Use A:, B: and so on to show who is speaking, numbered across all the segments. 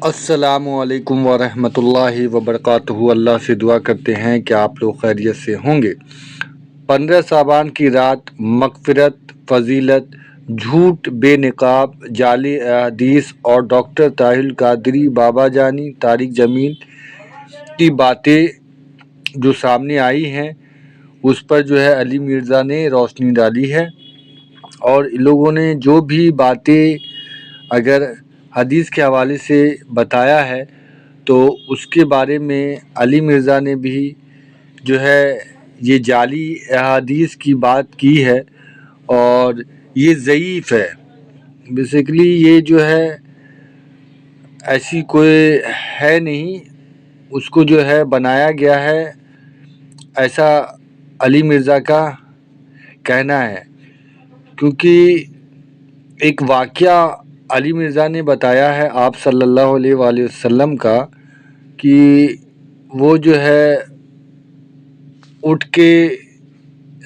A: السلام علیکم ورحمۃ اللہ وبرکاتہ۔ اللہ سے دعا کرتے ہیں کہ آپ لوگ خیریت سے ہوں گے۔ 15 صابان کی رات، مغفرت، فضیلت، جھوٹ، بے نقاب، جعلی احادیث اور ڈاکٹر طاہر القادری بابا جانی طارق جمیل کی باتیں جو سامنے آئی ہیں اس پر علی مرزا نے روشنی ڈالی ہے، اور ان لوگوں نے جو بھی باتیں اگر حدیث کے حوالے سے بتایا ہے تو اس کے بارے میں علی مرزا نے بھی یہ جعلی احادیث کی بات کی ہے، اور یہ ضعیف ہے۔ بیسیکلی یہ ایسی کوئی ہے نہیں، اس کو بنایا گیا ہے، ایسا علی مرزا کا کہنا ہے۔ کیونکہ ایک واقعہ علی مرزا نے بتایا ہے آپ صلی اللہ علیہ وآلہ وسلم کا، کہ وہ اٹھ کے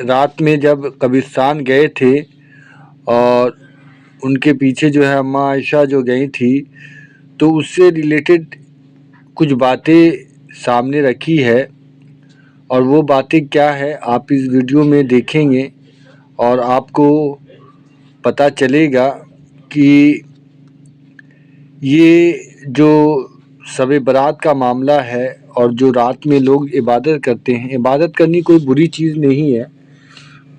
A: رات میں جب قبرستان گئے تھے اور ان کے پیچھے اماں عائشہ جو گئی تھی، تو اس سے ریلیٹڈ کچھ باتیں سامنے رکھی ہے، اور وہ باتیں کیا ہے آپ اس ویڈیو میں دیکھیں گے اور آپ کو پتہ چلے گا کہ یہ جو شب برات کا معاملہ ہے اور جو رات میں لوگ عبادت کرتے ہیں، عبادت کرنی کوئی بری چیز نہیں ہے،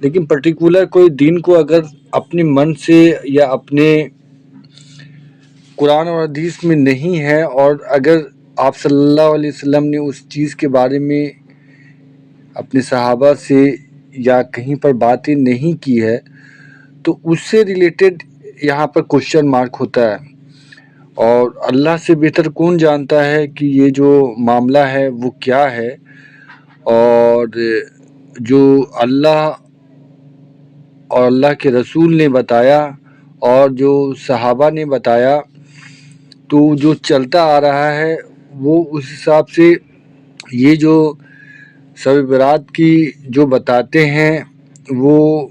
A: لیکن پرٹیکولر کوئی دین کو اگر اپنے من سے یا اپنے قرآن اور حدیث میں نہیں ہے، اور اگر آپ صلی اللہ علیہ وسلم نے اس چیز کے بارے میں اپنے صحابہ سے یا کہیں پر باتیں نہیں کی ہے، تو اس سے ریلیٹڈ یہاں پر کوشچن مارک ہوتا ہے۔ اور اللہ سے بہتر کون جانتا ہے کہ یہ جو معاملہ ہے وہ کیا ہے، اور جو اللہ اور اللہ کے رسول نے بتایا اور جو صحابہ نے بتایا، تو جو چلتا آ رہا ہے وہ اس حساب سے یہ جو شب برات کی جو بتاتے ہیں وہ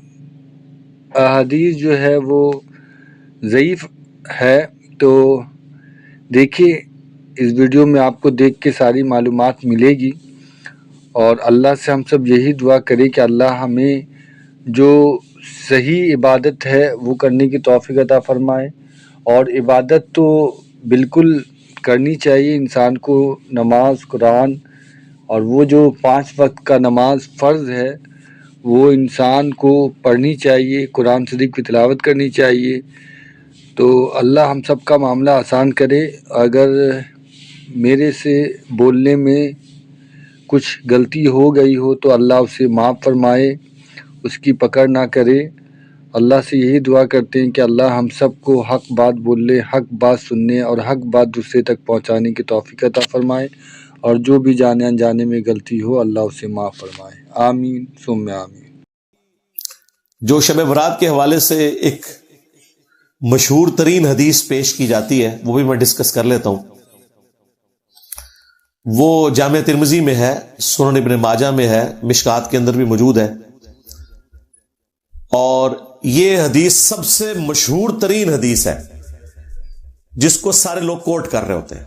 A: احادیث وہ ضعیف ہے۔ تو دیکھیے اس ویڈیو میں آپ کو دیکھ کے ساری معلومات ملے گی، اور اللہ سے ہم سب یہی دعا کریں کہ اللہ ہمیں جو صحیح عبادت ہے وہ کرنے کی توفیق عطا فرمائے۔ اور عبادت تو بالکل کرنی چاہیے انسان کو، نماز، قرآن، اور وہ جو 5 وقت کا نماز فرض ہے وہ انسان کو پڑھنی چاہیے، قرآن شریف کی تلاوت کرنی چاہیے۔ تو اللہ ہم سب کا معاملہ آسان کرے۔ اگر میرے سے بولنے میں کچھ غلطی ہو گئی ہو تو اللہ اسے معاف فرمائے، اس کی پکڑ نہ کرے۔ اللہ سے یہی دعا کرتے ہیں کہ اللہ ہم سب کو حق بات بولنے، حق بات سننے اور حق بات دوسرے تک پہنچانے کی توفیق عطا فرمائے، اور جو بھی جانے انجانے میں غلطی ہو اللہ اسے معاف فرمائے۔ آمین ثم آمین۔
B: جو شب برات کے حوالے سے ایک مشہور ترین حدیث پیش کی جاتی ہے وہ بھی میں ڈسکس کر لیتا ہوں۔ وہ جامع ترمذی میں ہے، سنن ابن ماجہ میں ہے، مشکات کے اندر بھی موجود ہے، اور یہ حدیث سب سے مشہور ترین حدیث ہے جس کو سارے لوگ کوٹ کر رہے ہوتے ہیں،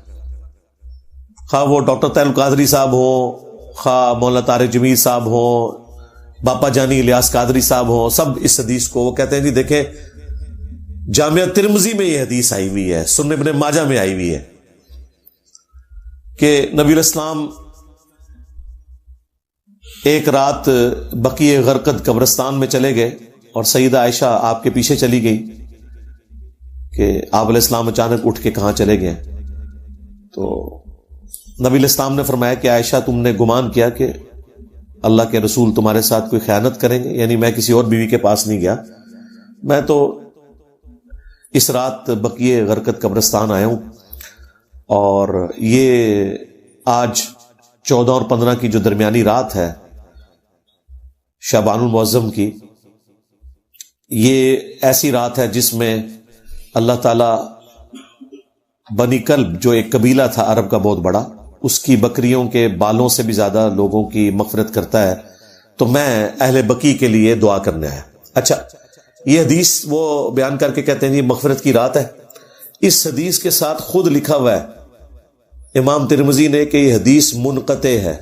B: خواہ وہ ڈاکٹر طاہر القادری صاحب ہو، خواہ مولانا طارق جمیل صاحب ہو، باپا جانی الیاس قادری صاحب ہو، سب اس حدیث کو وہ کہتے ہیں جی دیکھیں جامعہ ترمذی میں یہ حدیث آئی ہوئی ہے، سنن ابن ماجہ میں آئی ہوئی ہے کہ نبی الاسلام ایک رات بقیع غرقد قبرستان میں چلے گئے اور سیدہ عائشہ آپ کے پیچھے چلی گئی کہ آپ علیہ السلام اچانک اٹھ کے کہاں چلے گئے، تو نبی الاسلام نے فرمایا کہ عائشہ تم نے گمان کیا کہ اللہ کے رسول تمہارے ساتھ کوئی خیانت کریں گے، یعنی میں کسی اور بیوی کے پاس نہیں گیا، میں تو اس رات بقیع غرقد قبرستان آیا ہوں، اور یہ آج 14 اور 15 کی جو درمیانی رات ہے شعبان المعظم کی، یہ ایسی رات ہے جس میں اللہ تعالی بنی کلب جو ایک قبیلہ تھا عرب کا بہت بڑا، اس کی بکریوں کے بالوں سے بھی زیادہ لوگوں کی مغفرت کرتا ہے، تو میں اہل بقی کے لیے دعا کرنے آیا۔ اچھا، یہ حدیث وہ بیان کر کے کہتے ہیں یہ مغفرت کی رات ہے، اس حدیث کے ساتھ خود لکھا ہوا ہے امام ترمذی نے کہ یہ حدیث منقطع ہے،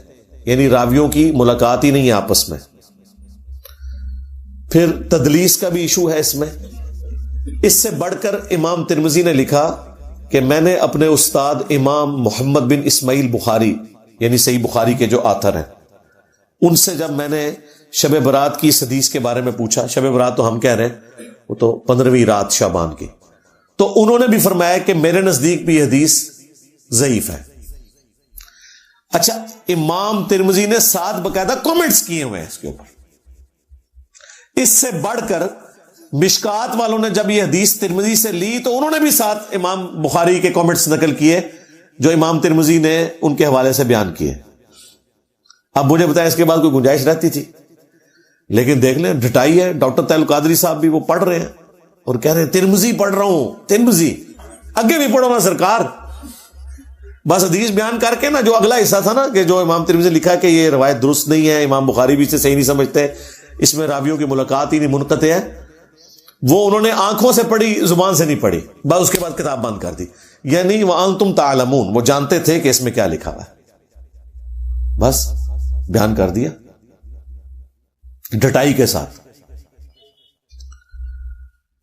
B: یعنی راویوں کی ملاقات ہی نہیں ہے آپس میں۔ پھر تدلیس کا بھی ایشو ہے اس میں۔ اس سے بڑھ کر امام ترمذی نے لکھا کہ میں نے اپنے استاد امام محمد بن اسماعیل بخاری، یعنی صحیح بخاری کے جو آتھر ہیں، ان سے جب میں نے شب برات کی اس حدیث کے بارے میں پوچھا، شب برات تو ہم کہہ رہے ہیں وہ تو 15ویں رات شعبان کی، تو انہوں نے بھی فرمایا کہ میرے نزدیک بھی یہ حدیث ضعیف ہے۔ اچھا، امام ترمذی نے 7 باقاعدہ کامنٹس کیے ہوئے ہیں اس کے اوپر۔ اس سے بڑھ کر مشکات والوں نے جب یہ حدیث ترمذی سے لی تو انہوں نے بھی 7 امام بخاری کے کامنٹس نقل کیے جو امام ترمذی نے ان کے حوالے سے بیان کیے۔ اب مجھے بتایا اس کے بعد کوئی گنجائش رہتی تھی، لیکن دیکھ لیں ڈٹائی ہے۔ ڈاکٹر طاہر القادری صاحب بھی وہ پڑھ رہے ہیں اور کہہ رہے ہیں ترمذی پڑھ رہا ہوں، ترمذی آگے بھی پڑھو نا سرکار۔ بس حدیث بیان کر کے نا جو اگلا حصہ تھا نا کہ جو امام ترمذی نے لکھا کہ یہ روایت درست نہیں ہے، امام بخاری بھی اسے صحیح نہیں سمجھتے، اس میں راویوں کی ملاقات ہی نہیں، منقطع ہے، وہ انہوں نے آنکھوں سے پڑھی، زبان سے نہیں پڑھی، بس اس کے بعد کتاب بند کر دی۔ یعنی وَأَنْتُمْ تَعْلَمُونَ، وہ جانتے تھے کہ اس میں کیا لکھا ہوا ہے، بس بیان کر دیا ڈٹائی کے ساتھ۔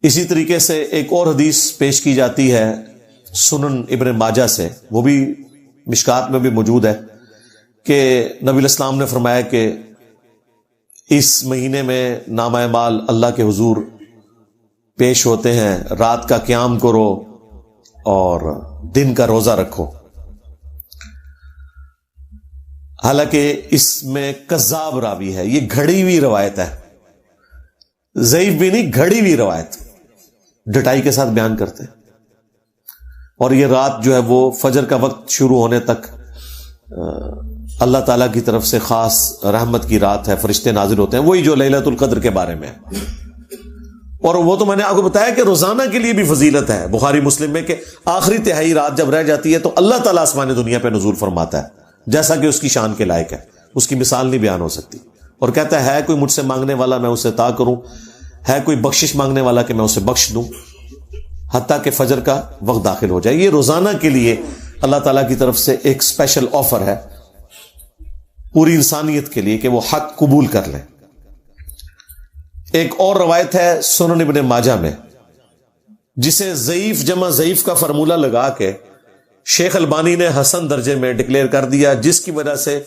B: اسی طریقے سے ایک اور حدیث پیش کی جاتی ہے سنن ابن ماجہ سے، وہ بھی مشکات میں بھی موجود ہے، کہ نبی علیہ السلام نے فرمایا کہ اس مہینے میں نامہ اعمال اللہ کے حضور پیش ہوتے ہیں، رات کا قیام کرو اور دن کا روزہ رکھو۔ حالانکہ اس میں کذاب راوی ہے، یہ گھڑی ہوئی روایت ہے، ضعیف بھی نہیں، گھڑی ہوئی روایت، ڈٹائی کے ساتھ بیان کرتے ہیں۔ اور یہ رات جو ہے وہ فجر کا وقت شروع ہونے تک اللہ تعالیٰ کی طرف سے خاص رحمت کی رات ہے، فرشتے نازل ہوتے ہیں، وہی جو لیلۃ القدر کے بارے میں ہے۔ اور وہ تو میں نے آپ کو بتایا کہ روزانہ کے لیے بھی فضیلت ہے بخاری مسلم میں، کہ آخری تہائی رات جب رہ جاتی ہے تو اللہ تعالیٰ آسمان دنیا پہ نزول فرماتا ہے، جیسا کہ اس کی شان کے لائق ہے، اس کی مثال نہیں بیان ہو سکتی، اور کہتا ہے کوئی مجھ سے مانگنے والا میں اسے عطا کروں، ہے کوئی بخشش مانگنے والا کہ میں اسے بخش دوں، حتیٰ کہ فجر کا وقت داخل ہو جائے۔ یہ روزانہ کے لیے اللہ تعالیٰ کی طرف سے ایک اسپیشل آفر ہے پوری انسانیت کے لیے کہ وہ حق قبول کر لیں۔ ایک اور روایت ہے سنن ابن ماجہ میں، جسے ضعیف جمع ضعیف کا فارمولہ لگا کے شیخ البانی نے حسن درجے میں ڈکلیئر کر دیا، جس کی وجہ سے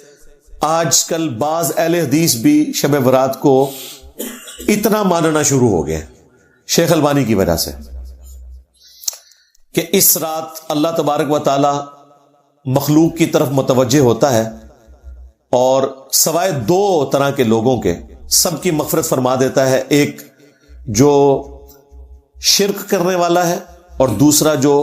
B: آج کل بعض اہل حدیث بھی شب برات کو اتنا ماننا شروع ہو گئے شیخ البانی کی وجہ سے، کہ اس رات اللہ تبارک و تعالی مخلوق کی طرف متوجہ ہوتا ہے اور سوائے 2 طرح کے لوگوں کے سب کی مغفرت فرما دیتا ہے، ایک جو شرک کرنے والا ہے اور دوسرا جو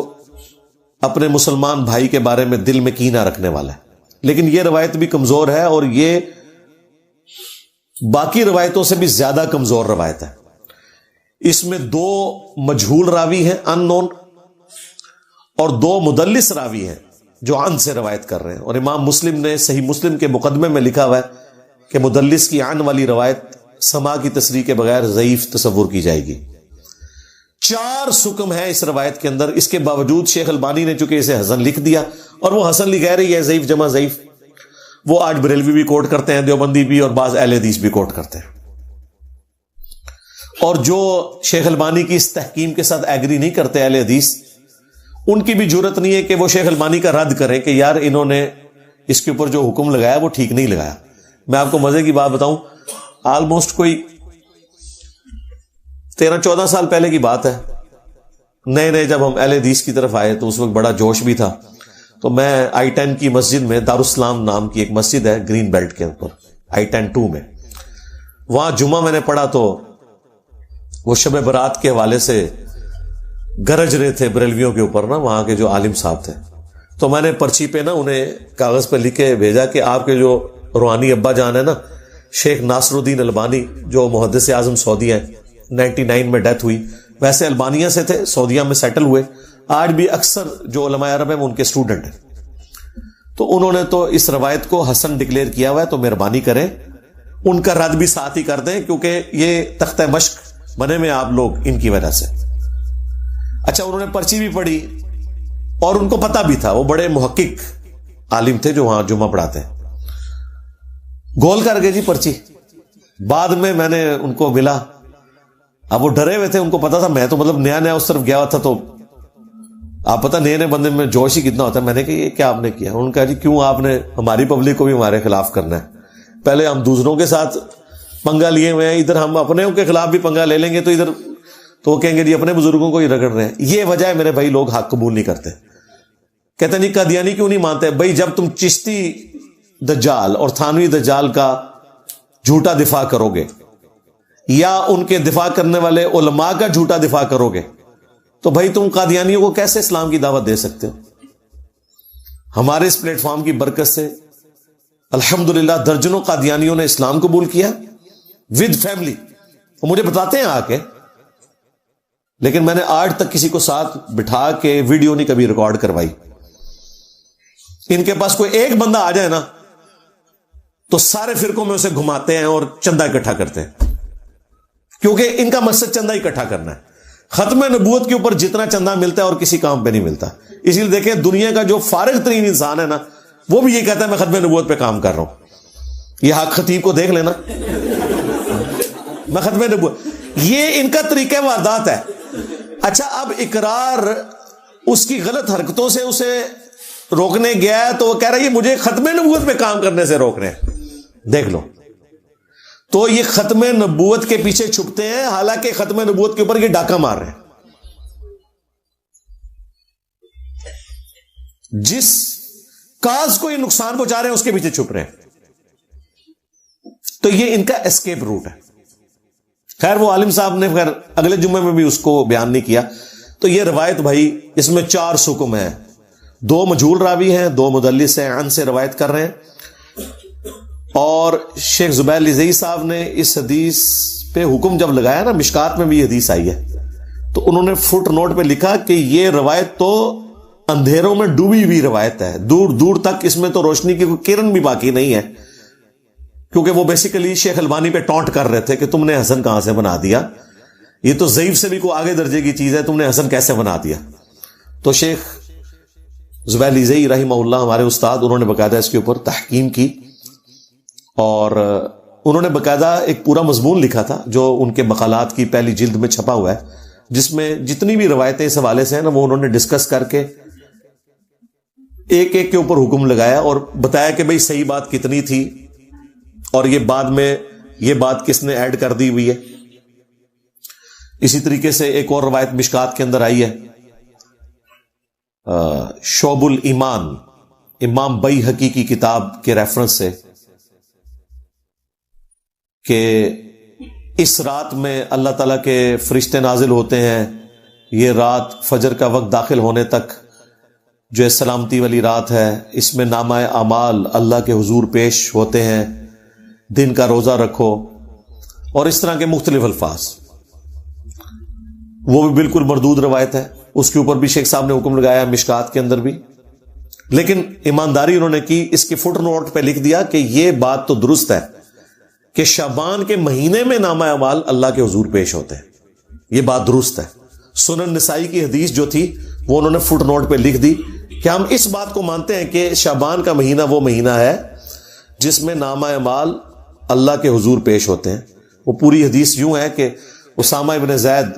B: اپنے مسلمان بھائی کے بارے میں دل میں کینہ رکھنے والا ہے۔ لیکن یہ روایت بھی کمزور ہے اور یہ باقی روایتوں سے بھی زیادہ کمزور روایت ہے۔ اس میں 2 مجہول راوی ہیں ان نون، اور 2 مدلس راوی ہیں جو عن سے روایت کر رہے ہیں، اور امام مسلم نے صحیح مسلم کے مقدمے میں لکھا ہوا ہے کہ مدلس کی عن والی روایت سما کی تصریح کے بغیر ضعیف تصور کی جائے گی۔ 4 سکم ہے اس روایت کے اندر، اس کے باوجود شیخ البانی نے چونکہ اسے حسن لکھ دیا، اور وہ حسن لکھ رہی ہے ضعیف جمع ضعیف، وہ آج بریلوی بھی کوٹ کرتے ہیں، دیوبندی بھی، اور بعض اہل حدیث بھی کوٹ کرتے ہیں۔ اور جو شیخ البانی کی اس تحکیم کے ساتھ ایگری نہیں کرتے اہل حدیث، ان کی بھی جرت نہیں ہے کہ وہ شیخ البانی کا رد کریں کہ یار انہوں نے اس کے اوپر جو حکم لگایا وہ ٹھیک نہیں لگایا۔ میں آپ کو مزے کی بات بتاؤں، آلموسٹ کوئی 13-14 سال پہلے کی بات ہے، نئے جب ہم اہل حدیث کی طرف آئے تو اس وقت بڑا جوش بھی تھا، تو میں I-10 کی مسجد میں، دارالسلام نام کی ایک مسجد ہے گرین بیلٹ کے اوپر I-10 2 میں، وہاں جمعہ میں نے پڑھا تو وہ شب برات کے حوالے سے گرج رہے تھے بریلویوں کے اوپر نا، وہاں کے جو عالم صاحب تھے، تو میں نے پرچی پہ نا انہیں کاغذ پہ لکھ کے بھیجا کہ آپ کے جو روحانی ابا جان ہے نا شیخ ناصر الدین البانی، جو محدث اعظم سعودی ہیں، 99 میں ڈیتھ ہوئی، ویسے البانیہ سے تھے، سعودیہ میں سیٹل ہوئے، آج بھی اکثر جو علماء عرب ہیں وہ ان کے اسٹوڈنٹ ہیں، تو انہوں نے تو اس روایت کو حسن ڈکلیئر کیا ہوا ہے، تو مہربانی کریں ان کا رد بھی ساتھ ہی کر دیں، کیونکہ یہ تختہ مشق بنے میں آپ لوگ ان کی وجہ سے۔ اچھا، انہوں نے پرچی بھی پڑھی اور ان کو پتہ بھی تھا، وہ بڑے محقق عالم تھے جو وہاں جمعہ پڑھاتے ہیں. گول کر گئے جی پرچی. بعد میں نے ان کو ملا, اب وہ ڈرے ہوئے تھے, ان کو پتا تھا میں تو مطلب نیا نیا اس طرف گیا ہوا تھا, تو آپ پتہ نئے نئے بندے میں جوش ہی کتنا ہوتا ہے. میں نے کہا یہ کیا آپ نے کیا؟ انہوں نے کہا جی کیوں آپ نے ہماری پبلک کو بھی ہمارے خلاف کرنا ہے؟ پہلے ہم دوسروں کے ساتھ پنگا لیے ہوئے ہیں, ادھر ہم اپنے کے خلاف بھی پنگا لے لیں گے تو ادھر تو وہ کہیں گے جی اپنے بزرگوں کو ہی رگڑ رہے ہیں. یہ وجہ ہے میرے بھائی لوگ حق قبول نہیں کرتے. کہتے نہیں قادیانی کیوں نہیں مانتے؟ بھائی جب تم چشتی دجال اور تھانوی دجال کا جھوٹا دفاع کرو گے یا ان کے دفاع کرنے والے علماء کا جھوٹا دفاع کرو گے تو بھائی تم قادیانیوں کو کیسے اسلام کی دعوت دے سکتے ہو؟ ہمارے اس پلیٹ فارم کی برکت سے الحمدللہ درجنوں قادیانیوں نے اسلام قبول کیا ود فیملی. وہ مجھے بتاتے ہیں آ کے, لیکن میں نے آج تک کسی کو ساتھ بٹھا کے ویڈیو نہیں کبھی ریکارڈ کروائی. ان کے پاس کوئی ایک بندہ آ جائے نا تو سارے فرقوں میں اسے گھماتے ہیں اور چندہ اکٹھا کرتے ہیں, کیونکہ ان کا مقصد چندہ اکٹھا کرنا ہے. ختم نبوت کے اوپر جتنا چندہ ملتا ہے اور کسی کام پہ نہیں ملتا. اسی لیے دیکھیں دنیا کا جو فارغ ترین انسان ہے نا, وہ بھی یہ کہتا ہے میں ختم نبوت پہ کام کر رہا ہوں. یہ حق خطیب کو دیکھ لینا, میں ختم نبوت, یہ ان کا طریقہ واردات ہے. اچھا اب اقرار اس کی غلط حرکتوں سے اسے روکنے گیا ہے تو وہ کہہ رہا ہے یہ مجھے ختم نبوت پہ کام کرنے سے روک رہے ہیں. دیکھ لو, تو یہ ختم نبوت کے پیچھے چھپتے ہیں, حالانکہ ختم نبوت کے اوپر یہ ڈاکہ مار رہے ہیں. جس کاز کو یہ نقصان پہنچا رہے ہیں اس کے پیچھے چھپ رہے ہیں. تو یہ ان کا اسکیپ روٹ ہے. خیر وہ عالم صاحب نے خیر اگلے جمعے میں بھی اس کو بیان نہیں کیا. تو یہ روایت بھائی اس میں 4 سکم ہیں, 2 مجہول راوی ہیں, 2 مدلس ہیں, عن سے روایت کر رہے ہیں. اور شیخ زبیر لزئی صاحب نے اس حدیث پہ حکم جب لگایا نا, مشکات میں بھی حدیث آئی ہے, تو انہوں نے فٹ نوٹ پہ لکھا کہ یہ روایت تو اندھیروں میں ڈوبی ہوئی روایت ہے, دور دور تک اس میں تو روشنی کی کوئی کرن بھی باقی نہیں ہے. کیونکہ وہ بیسیکلی شیخ البانی پہ ٹونٹ کر رہے تھے کہ تم نے حسن کہاں سے بنا دیا, یہ تو ضعیف سے بھی کوئی آگے درجے کی چیز ہے, تم نے حسن کیسے بنا دیا. تو شیخ زبیر لزئی رحمہ اللہ ہمارے استاد, انہوں نے باقاعدہ اس کے اوپر تحقیم کی اور انہوں نے باقاعدہ ایک پورا مضمون لکھا تھا جو ان کے مقالات کی پہلی جلد میں چھپا ہوا ہے, جس میں جتنی بھی روایتیں اس حوالے سے ہیں نا وہ انہوں نے ڈسکس کر کے ایک ایک کے اوپر حکم لگایا اور بتایا کہ بھئی صحیح بات کتنی تھی اور یہ بعد میں یہ بات کس نے ایڈ کر دی ہوئی ہے. اسی طریقے سے ایک اور روایت مشکات کے اندر آئی ہے شعب الایمان امام بیہقی کی کتاب کے ریفرنس سے کہ اس رات میں اللہ تعالیٰ کے فرشتے نازل ہوتے ہیں, یہ رات فجر کا وقت داخل ہونے تک جو سلامتی والی رات ہے, اس میں نامہ اعمال اللہ کے حضور پیش ہوتے ہیں, دن کا روزہ رکھو, اور اس طرح کے مختلف الفاظ. وہ بھی بالکل مردود روایت ہے, اس کے اوپر بھی شیخ صاحب نے حکم لگایا مشکات کے اندر بھی, لیکن ایمانداری انہوں نے کی, اس کے فٹ نوٹ پہ لکھ دیا کہ یہ بات تو درست ہے کہ شعبان کے مہینے میں نامہ اعمال اللہ کے حضور پیش ہوتے ہیں, یہ بات درست ہے. سنن نسائی کی حدیث جو تھی وہ انہوں نے فٹ نوٹ پہ لکھ دی کہ ہم اس بات کو مانتے ہیں کہ شعبان کا مہینہ وہ مہینہ ہے جس میں نامہ اعمال اللہ کے حضور پیش ہوتے ہیں. وہ پوری حدیث یوں ہے کہ اسامہ ابن زید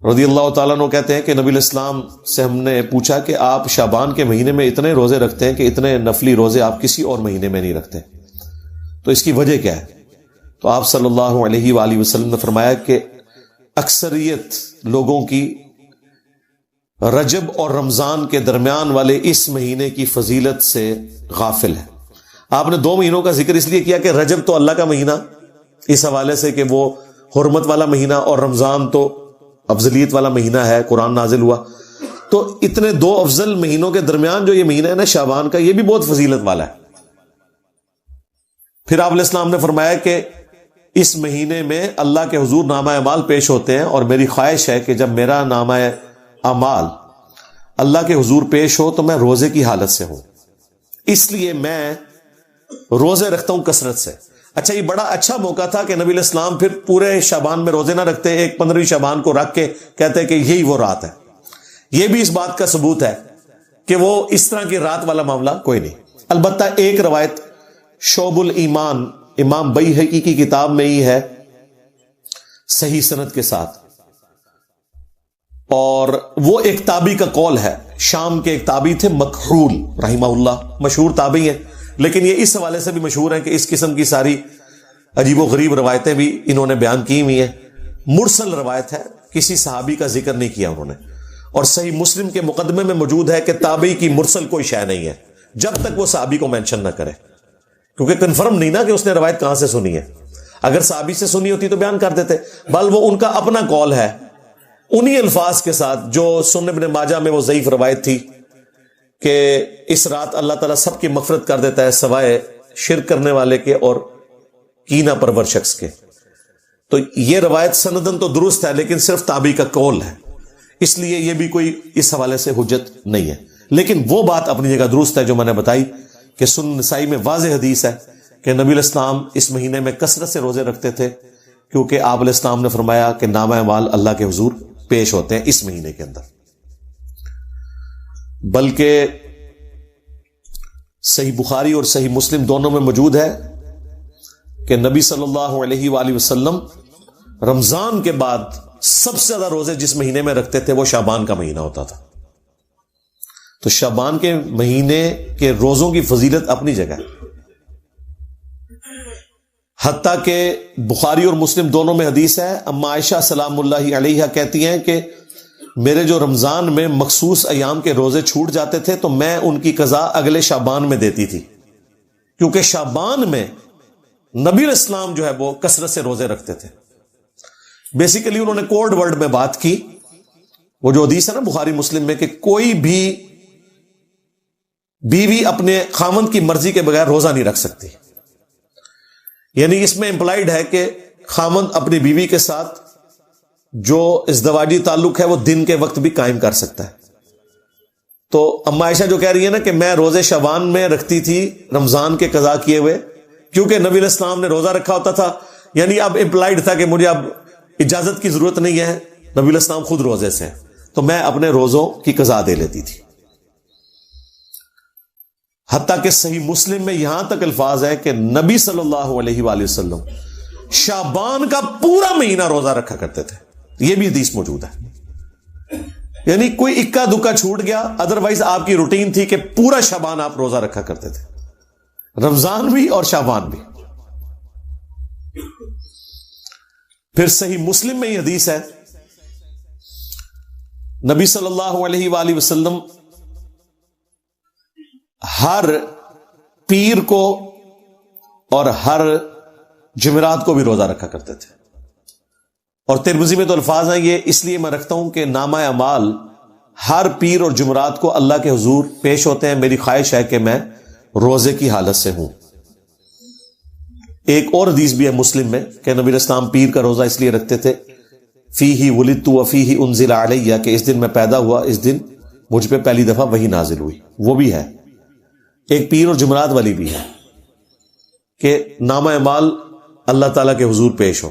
B: رضی اللہ تعالیٰ عنہ کہتے ہیں کہ نبی الاسلام سے ہم نے پوچھا کہ آپ شعبان کے مہینے میں اتنے روزے رکھتے ہیں کہ اتنے نفلی روزے آپ کسی اور مہینے میں نہیں رکھتے, تو اس کی وجہ کیا ہے؟ تو آپ صلی اللہ علیہ وآلہ وسلم نے فرمایا کہ اکثریت لوگوں کی رجب اور رمضان کے درمیان والے اس مہینے کی فضیلت سے غافل ہے. آپ نے 2 مہینوں کا ذکر اس لیے کیا کہ رجب تو اللہ کا مہینہ اس حوالے سے کہ وہ حرمت والا مہینہ, اور رمضان تو افضلیت والا مہینہ ہے, قرآن نازل ہوا, تو اتنے 2 افضل مہینوں کے درمیان جو یہ مہینہ ہے نا شعبان کا, یہ بھی بہت فضیلت والا ہے. پھر آپ علیہ السلام نے فرمایا کہ اس مہینے میں اللہ کے حضور نامہ اعمال پیش ہوتے ہیں, اور میری خواہش ہے کہ جب میرا نامہ اعمال اللہ کے حضور پیش ہو تو میں روزے کی حالت سے ہوں, اس لیے میں روزے رکھتا ہوں کثرت سے. اچھا یہ بڑا اچھا موقع تھا کہ نبی علیہ السلام پھر پورے شعبان میں روزے نہ رکھتے, ایک 15ویں شعبان کو رکھ کے کہتے کہ یہی وہ رات ہے. یہ بھی اس بات کا ثبوت ہے کہ وہ اس طرح کی رات والا معاملہ کوئی نہیں. البتہ ایک روایت شعب الایمان امام بیہقی کی کتاب میں ہی ہے صحیح سند کے ساتھ, اور وہ ایک تابعی کا قول ہے. شام کے ایک تابعی تھے مکحول رحمہ اللہ, مشہور تابعی ہیں, لیکن یہ اس حوالے سے بھی مشہور ہیں کہ اس قسم کی ساری عجیب و غریب روایتیں بھی انہوں نے بیان کی ہوئی ہیں. مرسل روایت ہے, کسی صحابی کا ذکر نہیں کیا انہوں نے, اور صحیح مسلم کے مقدمے میں موجود ہے کہ تابعی کی مرسل کوئی شے نہیں ہے جب تک وہ صحابی کو مینشن نہ کرے, کیونکہ کنفرم نہیں نا کہ اس نے روایت کہاں سے سنی ہے. اگر صحابی سے سنی ہوتی تو بیان کر دیتے, بل وہ ان کا اپنا قول ہے انہی الفاظ کے ساتھ جو سنن ابن ماجہ میں وہ ضعیف روایت تھی کہ اس رات اللہ تعالیٰ سب کی مغفرت کر دیتا ہے سوائے شرک کرنے والے کے اور کینہ پرور شخص کے. تو یہ روایت سندن تو درست ہے لیکن صرف تابعی کا قول ہے, اس لیے یہ بھی کوئی اس حوالے سے حجت نہیں ہے. لیکن وہ بات اپنی جگہ درست ہے جو میں نے بتائی کہ سنن نسائی میں واضح حدیث ہے کہ نبی علیہ السلام اس مہینے میں کثرت سے روزے رکھتے تھے, کیونکہ آپ علیہ السلام نے فرمایا کہ نامہ اعمال اللہ کے حضور پیش ہوتے ہیں اس مہینے کے اندر. بلکہ صحیح بخاری اور صحیح مسلم دونوں میں موجود ہے کہ نبی صلی اللہ علیہ وآلہ وسلم رمضان کے بعد سب سے زیادہ روزے جس مہینے میں رکھتے تھے وہ شعبان کا مہینہ ہوتا تھا. تو شعبان کے مہینے کے روزوں کی فضیلت اپنی جگہ ہے, حتیٰ کہ بخاری اور مسلم دونوں میں حدیث ہے, اما عائشہ سلام اللہ علیہا کہتی ہیں کہ میرے جو رمضان میں مخصوص ایام کے روزے چھوٹ جاتے تھے تو میں ان کی قضا اگلے شعبان میں دیتی تھی, کیونکہ شعبان میں نبی علیہ السلام جو ہے وہ کثرت سے روزے رکھتے تھے. بیسیکلی انہوں نے کوڈ ورڈ میں بات کی, وہ جو حدیث ہے نا بخاری مسلم میں کہ کوئی بھی بیوی اپنے خاوند کی مرضی کے بغیر روزہ نہیں رکھ سکتی, یعنی اس میں امپلائیڈ ہے کہ خاوند اپنی بیوی کے ساتھ جو ازدواجی تعلق ہے وہ دن کے وقت بھی قائم کر سکتا ہے. تو اما عائشہ جو کہہ رہی ہے نا کہ میں روزے شعبان میں رکھتی تھی رمضان کے قضا کیے ہوئے, کیونکہ نبی علیہ السلام نے روزہ رکھا ہوتا تھا, یعنی اب امپلائیڈ تھا کہ مجھے اب اجازت کی ضرورت نہیں ہے, نبی علیہ السلام خود روزے سے, تو میں اپنے روزوں کی قضا دے لیتی تھی. حتیٰ کہ صحیح مسلم میں یہاں تک الفاظ ہے کہ نبی صلی اللہ علیہ وآلہ وسلم شعبان کا پورا مہینہ روزہ رکھا کرتے تھے, یہ بھی حدیث موجود ہے. یعنی کوئی اکا دکا چھوٹ گیا, ادروائز آپ کی روٹین تھی کہ پورا شعبان آپ روزہ رکھا کرتے تھے, رمضان بھی اور شعبان بھی. پھر صحیح مسلم میں یہ حدیث ہے, نبی صلی اللہ علیہ وآلہ وسلم ہر پیر کو اور ہر جمعرات کو بھی روزہ رکھا کرتے تھے. اور ترمذی میں تو الفاظ ہیں یہ اس لیے میں رکھتا ہوں کہ نامہ اعمال ہر پیر اور جمعرات کو اللہ کے حضور پیش ہوتے ہیں, میری خواہش ہے کہ میں روزے کی حالت سے ہوں. ایک اور حدیث بھی ہے مسلم میں کہ نبی علیہ السلام پیر کا روزہ اس لیے رکھتے تھے فیہ ولدت وفیہ انزل علیہ, کہ اس دن میں پیدا ہوا, اس دن مجھ پہ پہلی دفعہ وحی نازل ہوئی. وہ بھی ہے ایک پیر اور جمعرات والی بھی ہے کہ نامہ اعمال اللہ تعالیٰ کے حضور پیش ہو.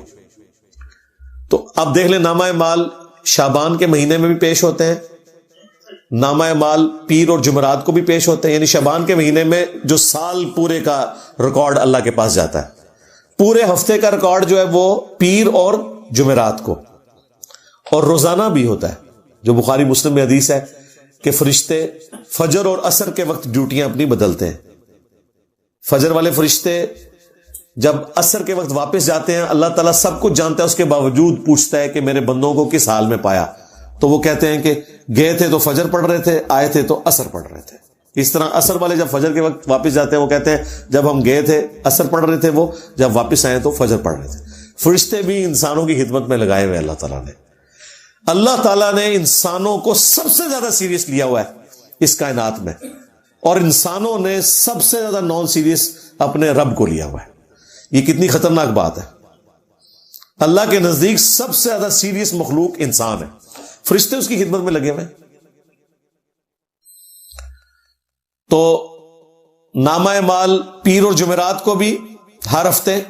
B: تو اب دیکھ لیں نامہ اعمال شعبان کے مہینے میں بھی پیش ہوتے ہیں, نامہ اعمال پیر اور جمعرات کو بھی پیش ہوتے ہیں, یعنی شعبان کے مہینے میں جو سال پورے کا ریکارڈ اللہ کے پاس جاتا ہے, پورے ہفتے کا ریکارڈ جو ہے وہ پیر اور جمعرات کو, اور روزانہ بھی ہوتا ہے جو بخاری مسلم میں حدیث ہے کہ فرشتے فجر اور عصر کے وقت ڈیوٹیاں اپنی بدلتے ہیں. فجر والے فرشتے جب عصر کے وقت واپس جاتے ہیں, اللہ تعالیٰ سب کچھ جانتا ہے, اس کے باوجود پوچھتا ہے کہ میرے بندوں کو کس حال میں پایا, تو وہ کہتے ہیں کہ گئے تھے تو فجر پڑھ رہے تھے, آئے تھے تو عصر پڑھ رہے تھے. اس طرح عصر والے جب فجر کے وقت واپس جاتے ہیں وہ کہتے ہیں جب ہم گئے تھے عصر پڑھ رہے تھے, وہ جب واپس آئے تو فجر پڑھ رہے تھے. فرشتے بھی انسانوں کی خدمت میں لگائے ہوئے اللہ تعالیٰ نے. اللہ تعالیٰ نے انسانوں کو سب سے زیادہ سیریس لیا ہوا ہے اس کائنات میں, اور انسانوں نے سب سے زیادہ نان سیریس اپنے رب کو لیا ہوا ہے. یہ کتنی خطرناک بات ہے. اللہ کے نزدیک سب سے زیادہ سیریس مخلوق انسان ہے, فرشتے اس کی خدمت میں لگے ہوئے ہیں. تو نامہ اعمال پیر اور جمعرات کو بھی ہر ہفتے,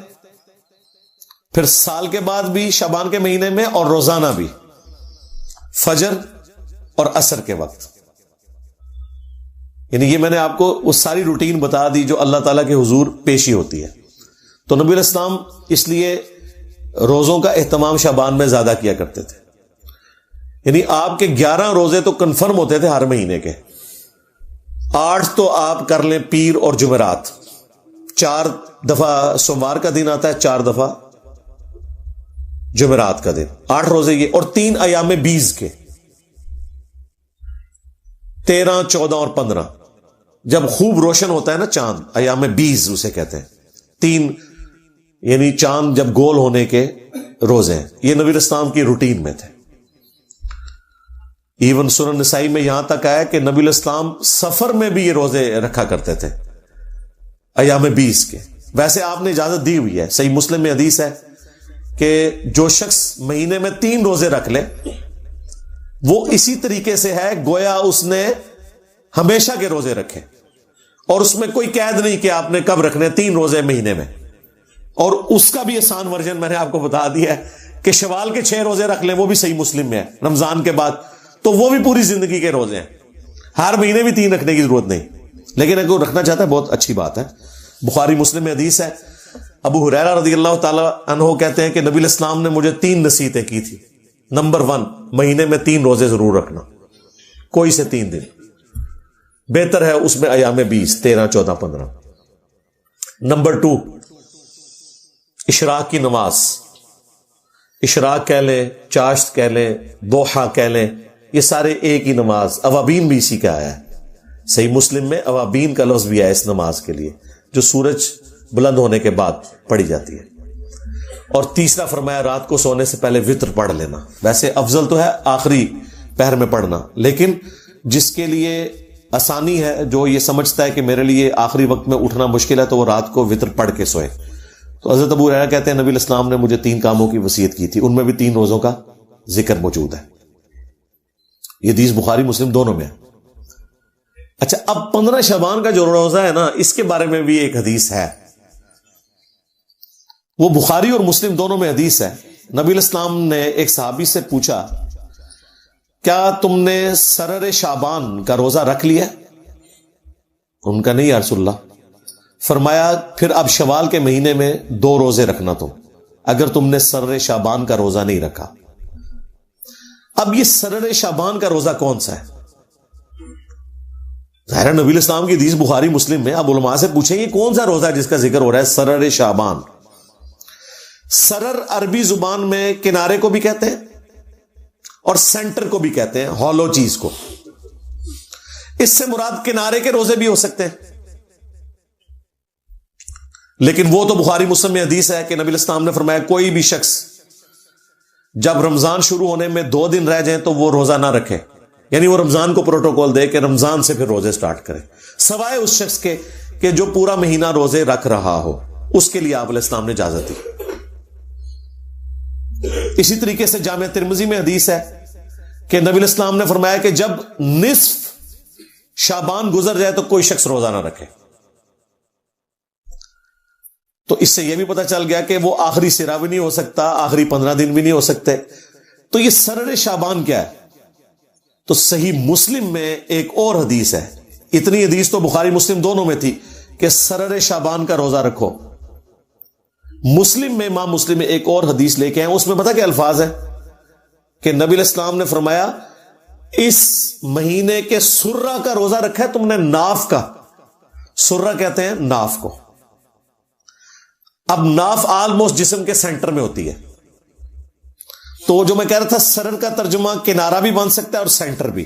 B: پھر سال کے بعد بھی شعبان کے مہینے میں, اور روزانہ بھی فجر اور عصر کے وقت. یعنی یہ میں نے آپ کو وہ ساری روٹین بتا دی جو اللہ تعالیٰ کے حضور پیشی ہوتی ہے. تو نبی علیہ السلام اس لیے روزوں کا اہتمام شعبان میں زیادہ کیا کرتے تھے. یعنی آپ کے 11 روزے تو کنفرم ہوتے تھے ہر مہینے کے. 8 تو آپ کر لیں پیر اور جمعرات. 4 دفعہ سوموار کا دن آتا ہے, 4 دفعہ جمعرات کا دن. 8 روزے یہ, اور 3 ایام بیز کے 13, 14 اور 15. جب خوب روشن ہوتا ہے نا چاند, ایام بیز اسے کہتے ہیں. 3 یعنی چاند جب گول ہونے کے روزے ہیں. یہ نبی الاسلام کی روٹین میں تھے. ایون سنن نسائی میں یہاں تک آیا کہ نبی الاسلام سفر میں بھی یہ روزے رکھا کرتے تھے ایام 20 کے. ویسے آپ نے اجازت دی ہوئی ہے, صحیح مسلم میں حدیث ہے کہ جو شخص مہینے میں 3 روزے رکھ لے وہ اسی طریقے سے ہے گویا اس نے ہمیشہ کے روزے رکھے, اور اس میں کوئی قید نہیں کہ آپ نے کب رکھنے, 3 روزے مہینے میں. اور اس کا بھی آسان ورژن میں نے آپ کو بتا دیا ہے کہ شوال کے 6 روزے رکھ لیں, وہ بھی صحیح مسلم میں ہے رمضان کے بعد, تو وہ بھی پوری زندگی کے روزے ہیں. ہر مہینے بھی 3 رکھنے کی ضرورت نہیں, لیکن اگر رکھنا چاہتا ہے بہت اچھی بات ہے. بخاری مسلم میں حدیث ہے, ابو ہریرہ رضی اللہ تعالی عنہ کہتے ہیں کہ نبی الاسلام نے مجھے 3 نصیحتیں کی تھی. نمبر 1, مہینے میں 3 روزے ضرور رکھنا, کوئی سے 3 دن, بہتر ہے اس میں ایام 20, 13, 14, 15. نمبر 2, اشراق کی نماز. اشراق کہہ لیں, چاشت کہہ لیں, دوحہ کہہ لیں, یہ سارے ایک ہی نماز. اوابین بھی اسی کا آیا ہے. صحیح مسلم میں اوابین کا لفظ بھی ہے اس نماز کے لیے جو سورج بلند ہونے کے بعد پڑھی جاتی ہے. اور تیسرا فرمایا رات کو سونے سے پہلے وتر پڑھ لینا. ویسے افضل تو ہے آخری پہر میں پڑھنا, لیکن جس کے لیے آسانی ہے, جو یہ سمجھتا ہے کہ میرے لیے آخری وقت میں اٹھنا مشکل ہے, تو وہ رات کو وتر پڑھ کے سوئے. تو حضرت ابو ہریرہ کہتے ہیں نبی الاسلام نے مجھے 3 کاموں کی وصیت کی تھی, ان میں بھی 3 روزوں کا ذکر موجود ہے. یہ حدیث بخاری مسلم دونوں میں ہے. اچھا, اب 15 شعبان کا جو روزہ ہے نا, اس کے بارے میں بھی ایک حدیث ہے. وہ بخاری اور مسلم دونوں میں حدیث ہے. نبی الاسلام نے ایک صحابی سے پوچھا کیا تم نے سرر شعبان کا روزہ رکھ لیا؟ ان کا نہیں یا رسول اللہ. فرمایا پھر اب شوال کے مہینے میں 2 روزے رکھنا تم, اگر تم نے سرر شعبان کا روزہ نہیں رکھا. اب یہ سرر شعبان کا روزہ کون سا ہے؟ ظاہر نبی الاسلام کی حدیث بخاری مسلم میں. اب علماء سے پوچھیں یہ کون سا روزہ ہے جس کا ذکر ہو رہا ہے سرر شعبان؟ سرر عربی زبان میں کنارے کو بھی کہتے ہیں اور سینٹر کو بھی کہتے ہیں, ہالو چیز کو. اس سے مراد کنارے کے روزے بھی ہو سکتے ہیں, لیکن وہ تو بخاری مسلم میں حدیث ہے کہ نبی الاسلام نے فرمایا کوئی بھی شخص جب رمضان شروع ہونے میں 2 دن رہ جائیں تو وہ روزہ نہ رکھے. یعنی وہ رمضان کو پروٹوکول دے کہ رمضان سے پھر روزے سٹارٹ کرے, سوائے اس شخص کے کہ جو پورا مہینہ روزے رکھ رہا ہو, اس کے لیے آپ علیہ السلام نے اجازت دی. اسی طریقے سے جامع ترمذی میں حدیث ہے کہ نبی الاسلام نے فرمایا کہ جب نصف شعبان گزر جائے تو کوئی شخص روزہ نہ رکھے. تو اس سے یہ بھی پتہ چل گیا کہ وہ آخری سرا بھی نہیں ہو سکتا, آخری 15 دن بھی نہیں ہو سکتے. تو یہ سرر شعبان کیا ہے؟ تو صحیح مسلم میں ایک اور حدیث ہے. اتنی حدیث تو بخاری مسلم دونوں میں تھی کہ سرر شعبان کا روزہ رکھو. مسلم میں امام مسلم میں ایک اور حدیث لے کے آئے, اس میں پتہ کیا الفاظ ہے کہ نبی علیہ السلام نے فرمایا اس مہینے کے سرہ کا روزہ رکھا ہے تم نے, ناف کا. سرہ کہتے ہیں ناف کو. اب ناف آلموسٹ جسم کے سینٹر میں ہوتی ہے, تو جو میں کہہ رہا تھا سرر کا ترجمہ کنارہ بھی بن سکتا ہے اور سینٹر بھی.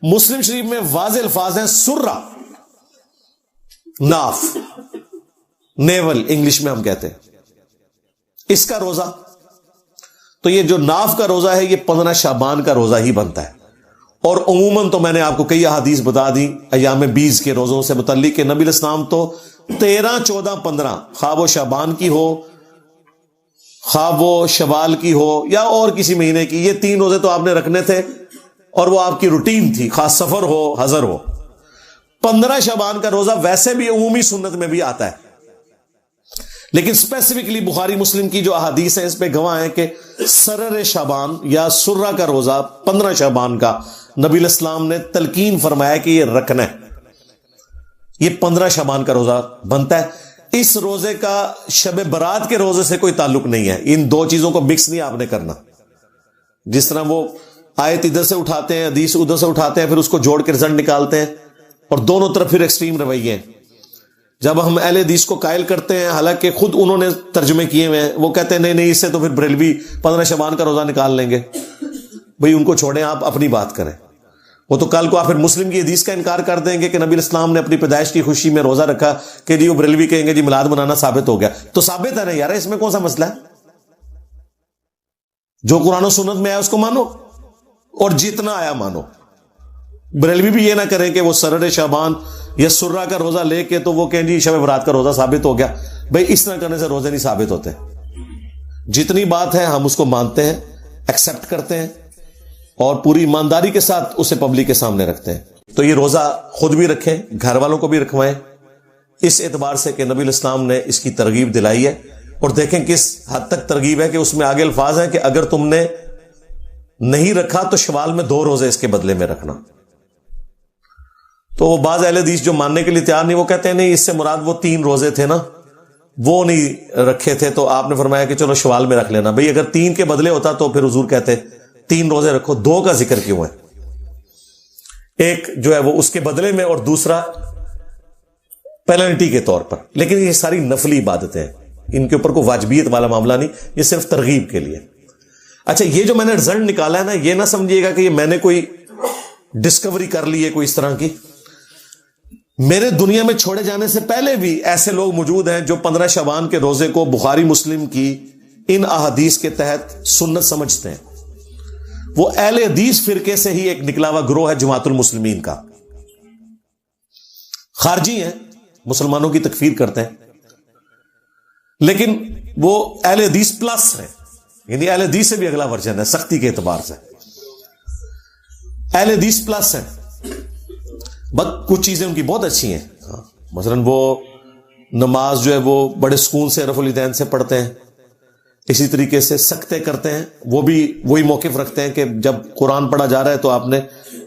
B: مسلم شریف میں واضح الفاظ ہیں سرہ, ناف, نیول انگلش میں ہم کہتے ہیں, اس کا روزہ. تو یہ جو ناف کا روزہ ہے یہ 15 شعبان کا روزہ ہی بنتا ہے. اور عموماً تو میں نے آپ کو کئی احادیث بتا دی ایام 20 کے روزوں سے متعلق کہ نبی علیہ السلام تو 13, 14, 15 خواہ وہ شعبان کی ہو, خواہ وہ شوال کی ہو یا اور کسی مہینے کی, یہ 3 روزے تو آپ نے رکھنے تھے اور وہ آپ کی روٹین تھی, خاص سفر ہو حضر ہو. 15 شعبان کا روزہ ویسے بھی عمومی سنت میں بھی آتا ہے, لیکن اسپیسیفکلی بخاری مسلم کی جو احادیث ہیں اس پہ گواہ ہیں کہ سرر شعبان یا سرہ کا روزہ 15 شعبان کا نبی علیہ السلام نے تلقین فرمایا کہ یہ رکھنا ہے. یہ 15 شعبان کا روزہ بنتا ہے. اس روزے کا شب برات کے روزے سے کوئی تعلق نہیں ہے. ان دو چیزوں کو مکس نہیں آپ نے کرنا. جس طرح وہ آیت ادھر سے اٹھاتے ہیں, حدیث ادھر سے اٹھاتے ہیں, پھر اس کو جوڑ کے رزلٹ نکالتے ہیں, اور دونوں طرف پھر ایکسٹریم رویے ہیں. جب ہم اہل حدیث کو قائل کرتے ہیں, حالانکہ خود انہوں نے ترجمے کیے ہوئے ہیں, وہ کہتے ہیں نہیں اس سے تو پھر بریلوی 15 شعبان کا روزہ نکال لیں گے. بھئی ان کو چھوڑیں, آپ اپنی بات کریں. وہ تو کل کو آپ پھر مسلم کی حدیث کا انکار کر دیں گے کہ نبی الاسلام نے اپنی پیدائش کی خوشی میں روزہ رکھا کہ جی وہ بریلوی کہیں گے جی میلاد منانا ثابت ہو گیا. تو ثابت ہے نا یار, اس میں کون سا مسئلہ ہے؟ جو قرآن و سنت میں آیا اس کو مانو, اور جتنا آیا مانو. بریلوی بھی یہ نہ کریں کہ وہ سرر شعبان یا سرہ کا روزہ لے کے تو وہ کہیں جی شب برات کا روزہ ثابت ہو گیا. بھئی اس طرح کرنے سے روزے نہیں ثابت ہوتے. جتنی بات ہے ہم اس کو مانتے ہیں, ایکسپٹ کرتے ہیں, اور پوری ایمانداری کے ساتھ اسے پبلک کے سامنے رکھتے ہیں. تو یہ روزہ خود بھی رکھیں, گھر والوں کو بھی رکھوائیں, اس اعتبار سے کہ نبی الاسلام نے اس کی ترغیب دلائی ہے. اور دیکھیں کس حد تک ترغیب ہے کہ اس میں آگے الفاظ ہیں کہ اگر تم نے نہیں رکھا تو شوال میں 2 روزے اس کے بدلے میں رکھنا. تو وہ بعض اہل حدیث جو ماننے کے لیے تیار نہیں, وہ کہتے ہیں نہیں اس سے مراد وہ 3 روزے تھے نا, وہ نہیں رکھے تھے, تو آپ نے فرمایا کہ چلو شوال میں رکھ لینا. بھئی اگر 3 کے بدلے ہوتا تو پھر حضور کہتے 3 روزے رکھو, 2 کا ذکر کیوں ہے؟ ایک جو ہے وہ اس کے بدلے میں, اور دوسرا پینلٹی کے طور پر. لیکن یہ ساری نفلی عبادتیں ہیں, ان کے اوپر کوئی واجبیت والا معاملہ نہیں, یہ صرف ترغیب کے لیے. اچھا, یہ جو میں نے رزلٹ نکالا ہے نا, یہ نہ سمجھیے گا کہ یہ میں نے کوئی ڈسکوری کر لی ہے کوئی اس طرح کی. میرے دنیا میں چھوڑے جانے سے پہلے بھی ایسے لوگ موجود ہیں جو 15 شعبان کے روزے کو بخاری مسلم کی ان احادیث کے تحت سنت سمجھتے ہیں. وہ اہل حدیث فرقے سے ہی ایک نکلا ہوا گروہ ہے جماعت المسلمین کا. خارجی ہیں, مسلمانوں کی تکفیر کرتے ہیں, لیکن وہ اہل حدیث پلس ہیں, یعنی اہل حدیث سے بھی اگلا ورژن ہے سختی کے اعتبار سے. اہل حدیث پلس ہیں, بس کچھ چیزیں ان کی بہت اچھی ہیں. مثلا وہ نماز جو ہے وہ بڑے سکون سے رفع الیدین سے پڑھتے ہیں, اسی طریقے سے سکتے کرتے ہیں, وہ بھی وہی موقف رکھتے ہیں کہ جب قرآن پڑھا جا رہا ہے تو آپ نے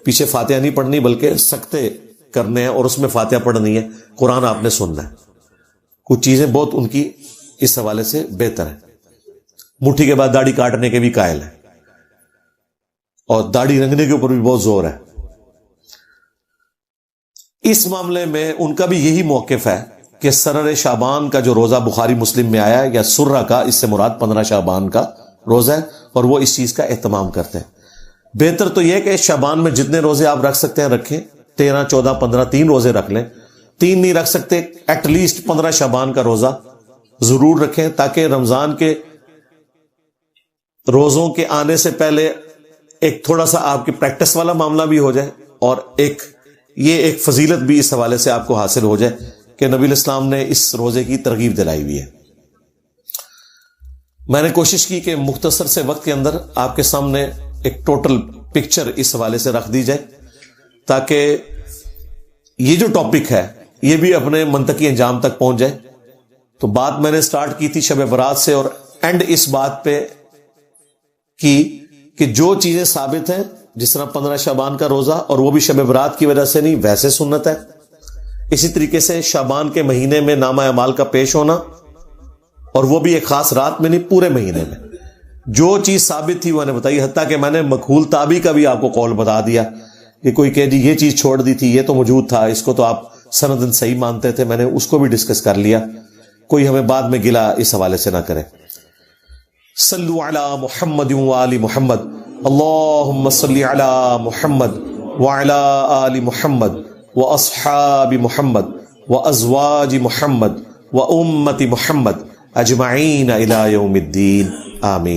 B: پیچھے فاتحہ نہیں پڑھنی بلکہ سکتے کرنے ہیں اور اس میں فاتحہ پڑھنی ہے, قرآن آپ نے سننا ہے. کچھ چیزیں بہت ان کی اس حوالے سے بہتر ہیں. مٹھی کے بعد داڑھی کاٹنے کے بھی قائل ہیں, اور داڑھی رنگنے کے اوپر بھی بہت زور ہے. اس معاملے میں ان کا بھی یہی موقف ہے کہ سرر شعبان کا جو روزہ بخاری مسلم میں آیا ہے یا سرہ کا, اس سے مراد 15 شعبان کا روزہ ہے, اور وہ اس چیز کا اہتمام کرتے ہیں. بہتر تو یہ کہ شعبان میں جتنے روزے آپ رکھ سکتے ہیں رکھیں, 13, 14, 15 3 روزے رکھ لیں. 3 نہیں رکھ سکتے ایٹ لیسٹ 15 شعبان کا روزہ ضرور رکھیں, تاکہ رمضان کے روزوں کے آنے سے پہلے ایک تھوڑا سا آپ کی پریکٹس والا معاملہ بھی ہو جائے, اور یہ ایک فضیلت بھی اس حوالے سے آپ کو حاصل ہو جائے کہ نبی الاسلام نے اس روزے کی ترغیب دلائی ہوئی ہے. میں نے کوشش کی کہ مختصر سے وقت کے اندر آپ کے سامنے ایک ٹوٹل پکچر اس حوالے سے رکھ دی جائے, تاکہ یہ جو ٹاپک ہے یہ بھی اپنے منطقی انجام تک پہنچ جائے. تو بات میں نے سٹارٹ کی تھی شب برات سے, اور اینڈ اس بات پہ کی کہ جو چیزیں ثابت ہیں, جس طرح 15 شعبان کا روزہ, اور وہ بھی شب برات کی وجہ سے نہیں ویسے سنت ہے. اسی طریقے سے شعبان کے مہینے میں نامہ اعمال کا پیش ہونا, اور وہ بھی ایک خاص رات میں نہیں پورے مہینے میں. جو چیز ثابت تھی وہ نے بتائی, حتیٰ کہ میں نے مقبول تابعی کا بھی آپ کو قول بتا دیا کہ کوئی کہ جی یہ چیز چھوڑ دی تھی, یہ تو موجود تھا, اس کو تو آپ سندن صحیح مانتے تھے, میں نے اس کو بھی ڈسکس کر لیا. کوئی ہمیں بعد میں گلا اس حوالے سے نہ کرے. صلو علی محمد وآل محمد, اللہم صلی علی محمد وعلی آل محمد واصحاب محمد وازواج محمد وامت محمد اجمعین الی یوم الدین, آمین.